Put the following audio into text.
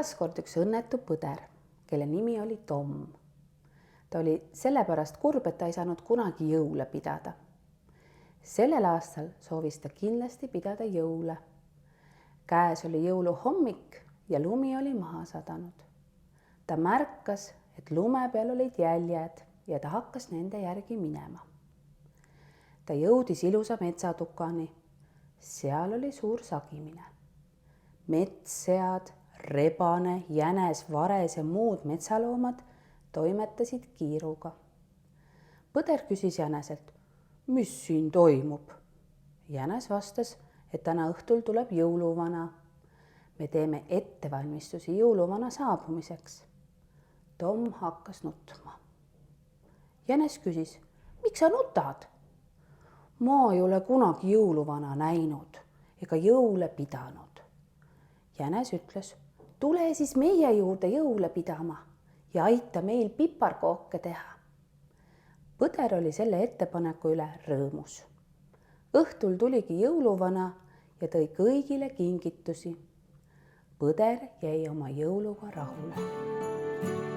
elas kord üks õnnetu põder, kelle nimi oli Tom. Ta oli sellepärast kurb, et ta ei saanud kunagi jõule pidada. Sellel aastal soovis ta kindlasti pidada jõule. Käes oli jõuluhommik ja lumi oli maha sadanud. Ta märkas, et lume peal olid jäljed ja ta hakkas nende järgi minema. Ta jõudis ilusa metsatukani. Seal oli suur sagimine. Metssead, rebane, jänes, vares ja muud metsaloomad toimetasid kiiruga. Põder küsis jäneselt, mis siin toimub? Jänes vastas, et täna õhtul tuleb jõuluvana. Me teeme ettevalmistusi jõuluvana saabumiseks. Tom hakkas nutma. Jänes küsis, miks sa nutad? Ma ei ole kunagi jõuluvana näinud ega jõule pidanud. Jänes ütles, tule siis meie juurde jõule pidama ja aita meil piparkooke teha. Põder oli selle ettepaneku üle rõõmus. Õhtul tuligi jõuluvana ja tõi kõigile kingitusi. Põder jäi oma jõuluga rahule.